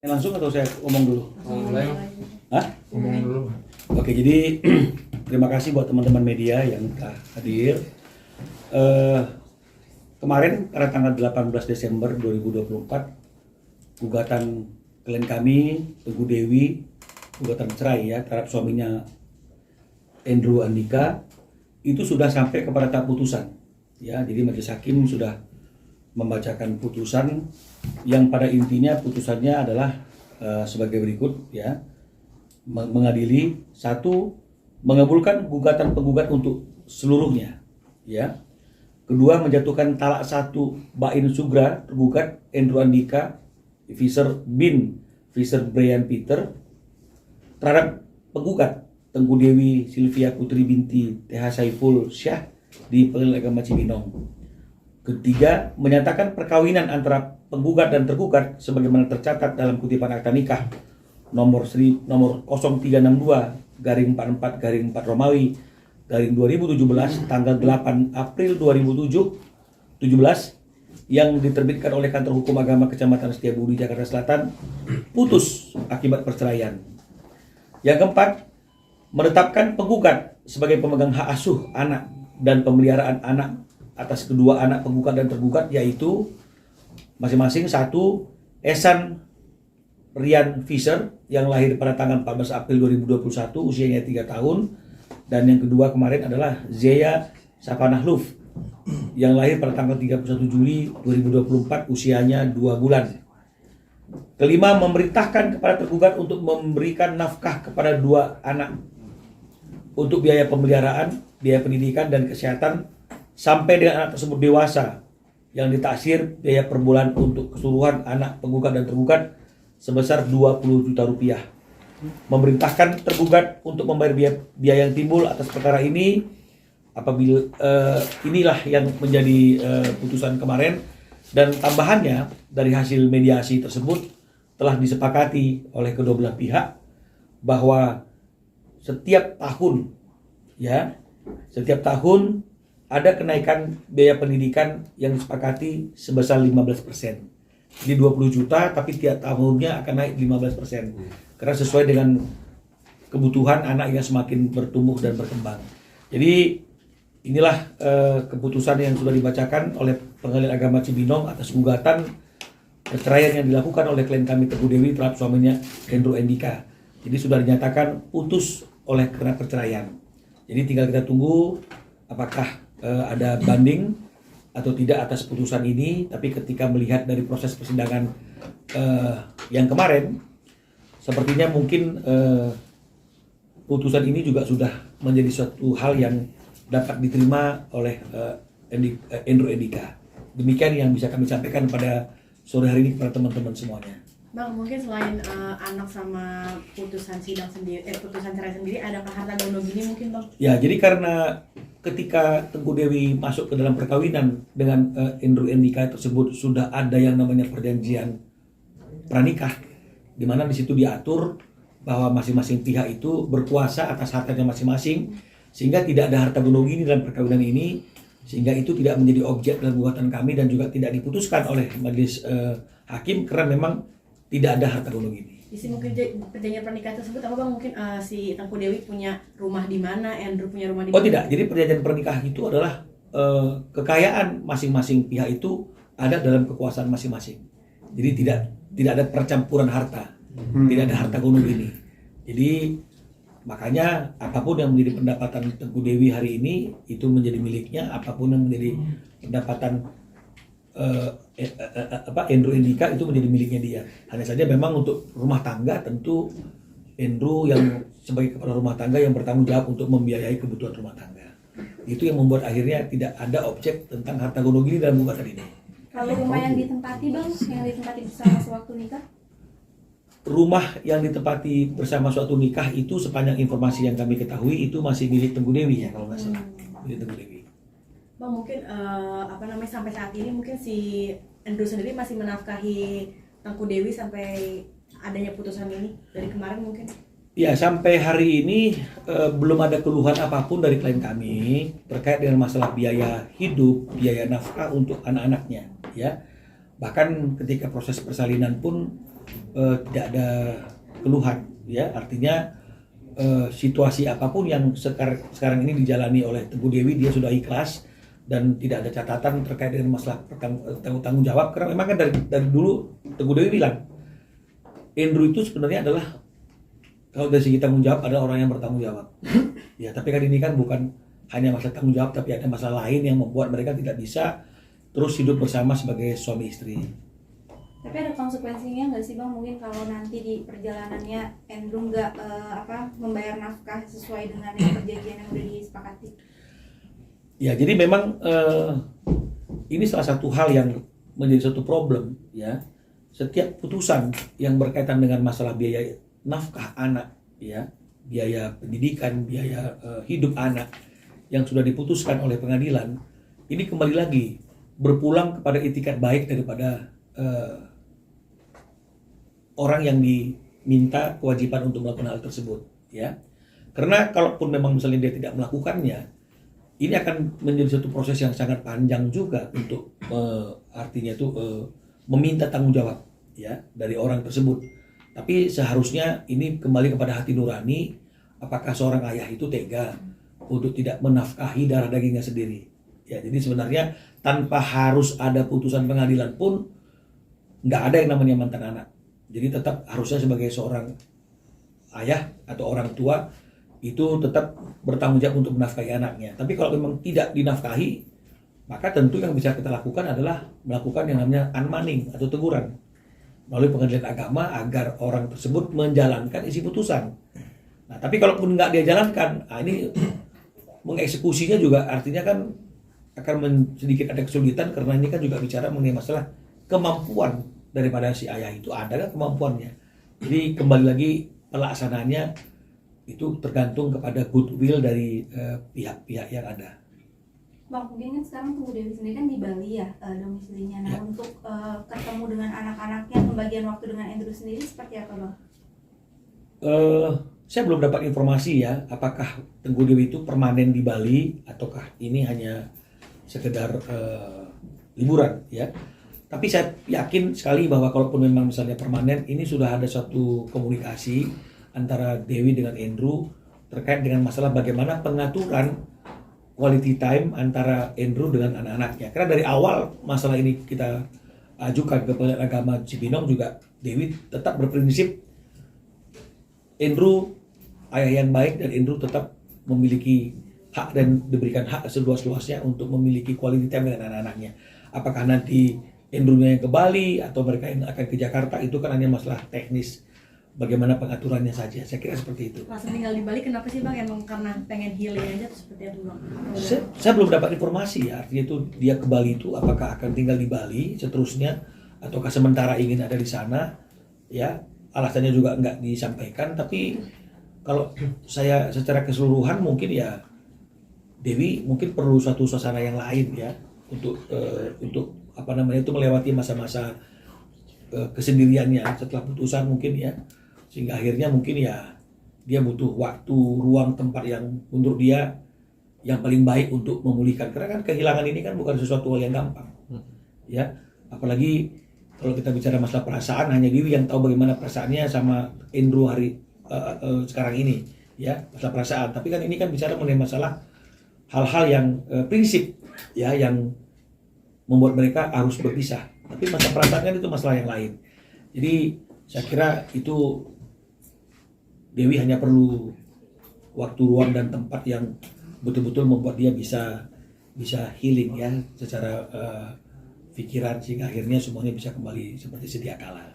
Langsung atau saya ngomong dulu? Mulai. Hah? Ngomong dulu. Oke, jadi terima kasih buat teman-teman media yang telah hadir. Kemarin pada tanggal 18 Desember 2024, gugatan klien kami, Teguh Dewi, gugatan cerai ya terhadap suaminya Andrew Andika, itu sudah sampai kepada tahap putusan. Ya, jadi majelis hakim sudah membacakan putusan yang pada intinya putusannya adalah sebagai berikut ya. Mengadili, satu, mengabulkan gugatan penggugat untuk seluruhnya ya. Kedua, menjatuhkan talak satu Bain Sugra tergugat Andrew Andika Fisher bin Fisher Brian Peter terhadap penggugat Teguh Dewi Sylvia Putri binti TH Saiful Syah di Pengadilan Agama Cibinong. Ketiga, menyatakan perkawinan antara penggugat dan tergugat sebagaimana tercatat dalam kutipan akta nikah nomor 0362/44/4 Romawi garing 2017 tanggal 8 April 2017 yang diterbitkan oleh Kantor Hukum Agama Kecamatan Setiabudi Jakarta Selatan putus akibat perceraian. Yang keempat, menetapkan penggugat sebagai pemegang hak asuh anak dan pemeliharaan anak atas kedua anak penggugat dan tergugat, yaitu masing-masing satu Esan Rian Fisher yang lahir pada tanggal 14 April 2021 usianya 3 tahun, dan yang kedua kemarin adalah Zeya Safanah Luf yang lahir pada tanggal 31 Juli 2024 usianya 2 bulan. Kelima, memerintahkan kepada tergugat untuk memberikan nafkah kepada dua anak untuk biaya pemeliharaan, biaya pendidikan dan kesehatan sampai dengan anak tersebut dewasa, yang ditaksir biaya per bulan untuk keseluruhan anak penggugat dan tergugat sebesar 20 juta rupiah. Memerintahkan tergugat untuk membayar biaya yang timbul atas perkara ini apabila inilah yang menjadi putusan kemarin, dan tambahannya dari hasil mediasi tersebut telah disepakati oleh kedua belah pihak bahwa setiap tahun ada kenaikan biaya pendidikan yang disepakati sebesar 15%. Jadi 20 juta tapi tiap tahunnya akan naik 15%. Karena sesuai dengan kebutuhan anak yang semakin bertumbuh dan berkembang. Jadi inilah keputusan yang sudah dibacakan oleh Pengadilan Agama Cibinong atas gugatan perceraian yang dilakukan oleh klien kami Teguh Dewi terhadap suaminya Andrew Andika. Jadi sudah dinyatakan putus oleh karena perceraian. Jadi tinggal kita tunggu apakah ada banding atau tidak atas putusan ini. Tapi ketika melihat dari proses persidangan yang kemarin, sepertinya mungkin putusan ini juga sudah menjadi suatu hal yang dapat diterima oleh Andrew Andika. Demikian yang bisa kami sampaikan pada sore hari ini kepada teman-teman semuanya. Bang, mungkin selain anak sama putusan sidang sendiri, putusan cerai sendiri, adakah harta gono gini mungkin, Bang? Ya, jadi karena ketika Teguh Dewi masuk ke dalam perkawinan dengan Andrew Andika tersebut sudah ada yang namanya perjanjian pranikah, di mana di situ diatur bahwa masing-masing pihak itu berkuasa atas hartanya masing-masing, sehingga tidak ada harta gono gini dalam perkawinan ini, sehingga itu tidak menjadi objek dalam gugatan kami dan juga tidak diputuskan oleh majelis hakim karena memang tidak ada harta gono gini. Isi mungkin perjanjian pernikahan tersebut apa, Bang? Mungkin si Teguh Dewi punya rumah di mana, Andrew punya rumah di mana? Oh tidak, jadi perjanjian pernikahan itu adalah kekayaan masing-masing pihak itu ada dalam kekuasaan masing-masing. Jadi tidak ada percampuran harta, tidak ada harta gono gini. Jadi makanya apapun yang menjadi pendapatan Teguh Dewi hari ini itu menjadi miliknya, apapun yang menjadi pendapatan Andrew Andika itu menjadi miliknya dia. Hanya saja memang untuk rumah tangga tentu Andrew yang sebagai kepala rumah tangga yang bertanggung jawab untuk membiayai kebutuhan rumah tangga. Itu yang membuat akhirnya tidak ada objek tentang harta gono gini dalam gugatan ini. Kalau rumah yang ditempati, Bang, yang ditempati bersama sewaktu nikah? Rumah yang ditempati bersama suatu nikah itu sepanjang informasi yang kami ketahui itu masih milik Teguh Dewi ya kalau nggak salah. Milik Teguh Dewi. Bang, mungkin sampai saat ini mungkin si Andrew sendiri masih menafkahi Teguh Dewi sampai adanya putusan ini dari kemarin mungkin? Ya, sampai hari ini belum ada keluhan apapun dari klien kami terkait dengan masalah biaya hidup, biaya nafkah untuk anak-anaknya, ya. Bahkan ketika proses persalinan pun tidak ada keluhan, ya. Artinya situasi apapun yang sekarang ini dijalani oleh Teguh Dewi, dia sudah ikhlas dan tidak ada catatan terkait dengan masalah tanggung jawab. Karena memang kan dari dulu Teguh Dewi bilang, Andrew itu sebenarnya adalah, kalau dari segi tanggung jawab adalah orang yang bertanggung jawab. Ya, tapi kan ini kan bukan hanya masalah tanggung jawab, tapi ada masalah lain yang membuat mereka tidak bisa terus hidup bersama sebagai suami istri. Tapi ada konsekuensinya nggak sih Bang? Mungkin kalau nanti di perjalanannya Andrew nggak membayar nafkah sesuai dengan yang perjanjian yang udah disepakati. Ya, jadi memang ini salah satu hal yang menjadi satu problem, ya. Setiap putusan yang berkaitan dengan masalah biaya nafkah anak, ya, biaya pendidikan, biaya hidup anak yang sudah diputuskan oleh pengadilan, ini kembali lagi berpulang kepada itikat baik daripada orang yang diminta kewajiban untuk melakukan hal tersebut, ya. Karena kalaupun memang misalnya dia tidak melakukannya, ini akan menjadi satu proses yang sangat panjang juga untuk artinya itu meminta tanggung jawab, ya, dari orang tersebut. Tapi seharusnya ini kembali kepada hati nurani, apakah seorang ayah itu tega untuk tidak menafkahi darah dagingnya sendiri. Ya, jadi sebenarnya tanpa harus ada putusan pengadilan pun nggak ada yang namanya mantan anak. Jadi tetap harusnya sebagai seorang ayah atau orang tua itu tetap bertanggung jawab untuk menafkahi anaknya. Tapi kalau memang tidak dinafkahi, maka tentu yang bisa kita lakukan adalah melakukan yang namanya unmanning atau teguran melalui pengadilan agama agar orang tersebut menjalankan isi putusan. Nah, tapi kalaupun nggak dia jalankan, ini mengeksekusinya juga artinya kan akan sedikit ada kesulitan, karena ini kan juga bicara mengenai masalah kemampuan daripada si ayah itu, ada kan kemampuannya. Jadi kembali lagi pelaksanaannya itu tergantung kepada goodwill dari pihak-pihak yang ada. Bang, mungkin kan sekarang Teguh Dewi sendiri kan di Bali ya domisilinya. Nah, ya. Untuk ketemu dengan anak-anaknya, pembagian waktu dengan Andrew sendiri seperti apa Bang? Saya belum dapat informasi ya, apakah Teguh Dewi itu permanen di Bali ataukah ini hanya sekedar liburan, ya. Tapi saya yakin sekali bahwa kalaupun memang misalnya permanen, ini sudah ada suatu komunikasi antara Dewi dengan Andrew terkait dengan masalah bagaimana pengaturan quality time antara Andrew dengan anak-anaknya. Karena dari awal masalah ini kita ajukan ke Pengadilan Agama Cibinong juga, Dewi tetap berprinsip Andrew ayah yang baik dan Andrew tetap memiliki hak dan diberikan hak seluas-luasnya untuk memiliki quality time dengan anak-anaknya. Apakah nanti Andrew-nya yang ke Bali atau mereka yang akan ke Jakarta, itu kan hanya masalah teknis, bagaimana pengaturannya saja. Saya kira seperti itu. Langsung tinggal di Bali, kenapa sih Bang? Emang karena pengen healing aja atau seperti itu Bang? Saya belum dapat informasi ya, artinya itu dia ke Bali itu apakah akan tinggal di Bali seterusnya ataukah sementara ingin ada di sana, ya. Alasannya juga nggak disampaikan, tapi kalau saya secara keseluruhan mungkin ya Dewi mungkin perlu suatu suasana yang lain ya untuk apa namanya itu melewati masa-masa kesendiriannya setelah putusan mungkin ya, sehingga akhirnya mungkin ya dia butuh waktu, ruang, tempat yang menurut dia yang paling baik untuk memulihkan, karena kan kehilangan ini kan bukan sesuatu hal yang gampang ya, apalagi kalau kita bicara masalah perasaan, hanya Dewi yang tahu bagaimana perasaannya sama Andrew sekarang ini ya, masalah perasaan. Tapi kan ini kan bicara mengenai masalah hal-hal yang prinsip ya, yang membuat mereka harus berpisah. Tapi masalah perasaan kan itu masalah yang lain. Jadi saya kira itu Dewi hanya perlu waktu, ruang, dan tempat yang betul-betul membuat dia bisa healing ya secara pikiran, sehingga akhirnya semuanya bisa kembali seperti sedia kala.